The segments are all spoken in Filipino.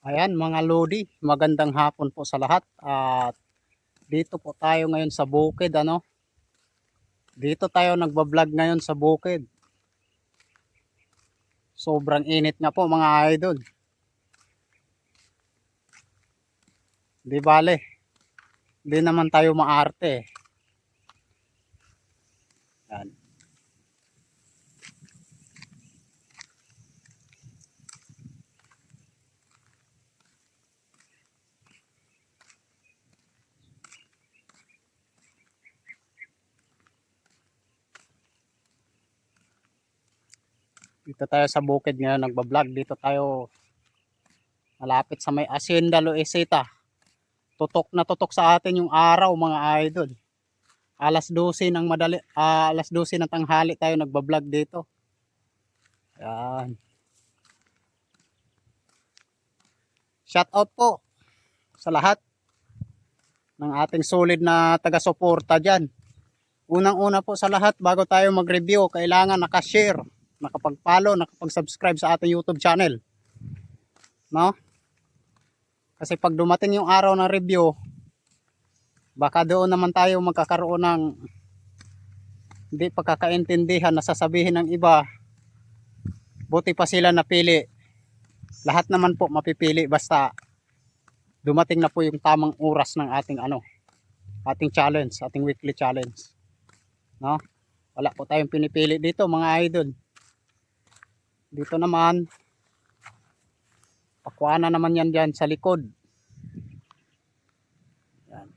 Ayan mga Lodi, magandang hapon po sa lahat. At dito po tayo ngayon sa bukid, ano? Dito tayo nagba-vlog ngayon sa bukid. Sobrang init nga po mga idol. Di bale, di naman tayo maarte. Yan. Dito tayo sa bukid ngayon nagba-vlog. Dito tayo malapit sa may Hacienda Loisita. Tutok na tutok sa atin yung araw mga idol. Alas 12 ng tanghali tayo nagba-vlog dito. Yan. Shout out po sa lahat ng ating solid na taga-suporta dyan. Unang-una po sa lahat, bago tayo mag-review, kailangan nakashare, nakapag-follow, nakapag-subscribe sa ating YouTube channel. No? Kasi pag dumating yung araw ng review, baka doon naman tayo magkakaroon ng hindi pagkakaintindihan na sasabihin ng iba, buti pa sila napili. Lahat naman po mapipili basta dumating na po yung tamang oras ng ating challenge, ating weekly challenge. No? Wala po tayong pinipili dito mga idol. Dito naman, pakuha na naman yan dyan sa likod. Yan.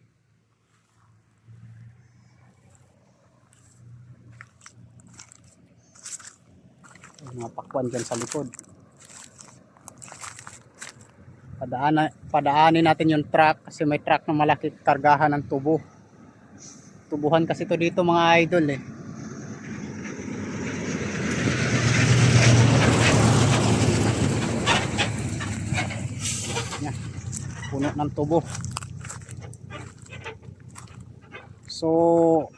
Mga pakuan dyan sa likod. Padaanin natin yung truck kasi may truck na malaki kargahan ng tubo. Tubuhan kasi to dito mga idol eh. Yan. Puno ng tubo. So,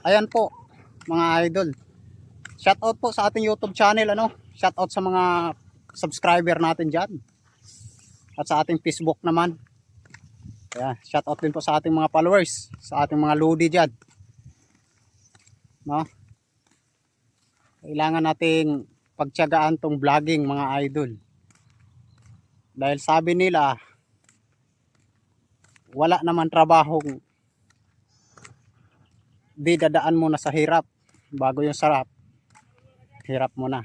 ayan po mga idol. Shout out po sa ating YouTube channel, ano? Shout out sa mga subscriber natin diyan. At sa ating Facebook naman. Ayan, shout out din po sa ating mga followers, sa ating mga Lodi diyan. No? Kailangan nating pagtiyagaan tong vlogging mga idol. Dahil sabi nila, wala naman trabahong di dadaan mo na sa hirap bago yung sarap. Hirap mo na.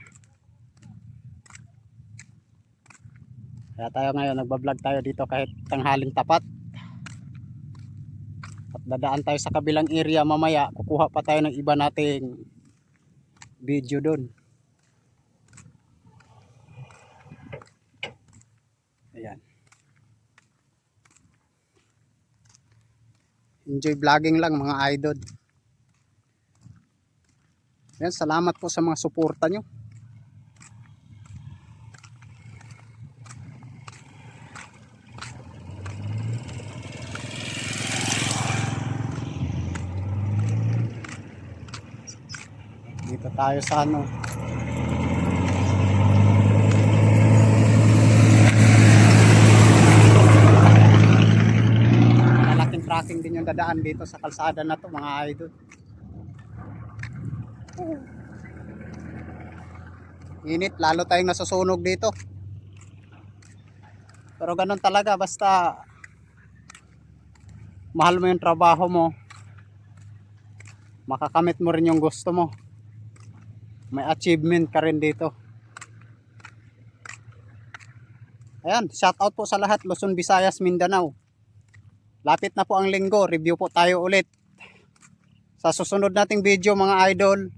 Kaya tayo ngayon nagba-vlog tayo dito kahit tanghaling tapat. At dadaan tayo sa kabilang area mamaya. Kukuha pa tayo ng iba nating video doon. Ayan. Enjoy vlogging lang mga idol. Ayan, salamat po sa mga suporta nyo. Dito tayo sa malaking tracking din yung dadaan dito sa kalsada na to mga idol. Init, lalo tayong nasusunog dito. Pero ganun talaga, basta mahal mo yung trabaho mo, makakamit mo rin yung gusto mo. May achievement ka rin dito. Ayan, shout out po sa lahat, Luzon, Visayas, Mindanao. Lapit na po ang linggo, review po tayo ulit. Sa susunod nating video mga idol,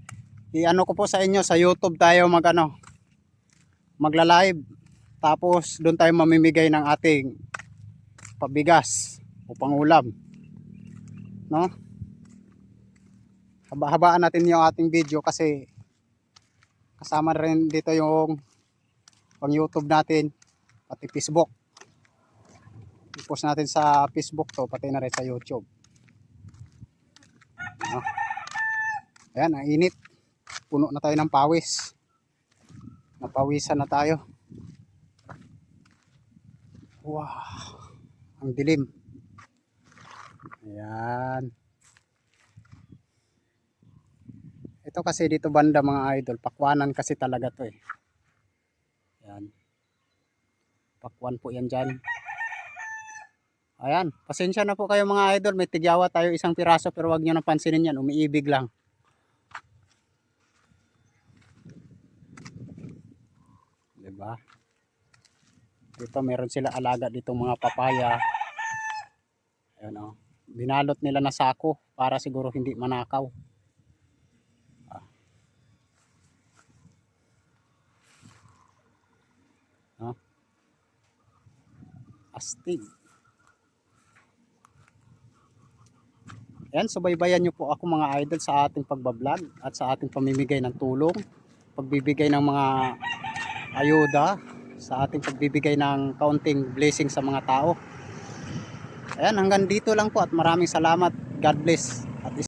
i-ano ko po sa inyo sa YouTube tayo magla-live. Tapos doon tayo mamimigay ng ating pabigas o pangulam. No? Haba-habaan natin yung ating video kasi kasama rin dito yung pang YouTube natin, pati Facebook. I-post natin sa Facebook to, pati na rin sa YouTube. No? Ayan, ang init. Puno na tayo ng pawis. Napawisan na tayo. Wow, ang dilim. Ayan. Ito kasi dito banda mga idol, pakwanan kasi talaga to eh. Ayan. Pakwan po yan dyan. Ayan, pasensya na po kayo mga idol, may tigyawa tayo isang piraso pero wag nyo nang pansinin yan, umiibig lang. Diba? Dito meron sila alaga ditong mga papaya. Ayan o. Binalot nila na sako para siguro hindi manakaw. No? Astig. Ayan, subaybayan nyo po ako mga idol sa ating pagbablog at sa ating pamimigay ng tulong, pagbibigay ng mga ayuda, sa ating pagbibigay ng kaunting blessing sa mga tao. Ayan, hanggang dito lang po at maraming salamat. God bless.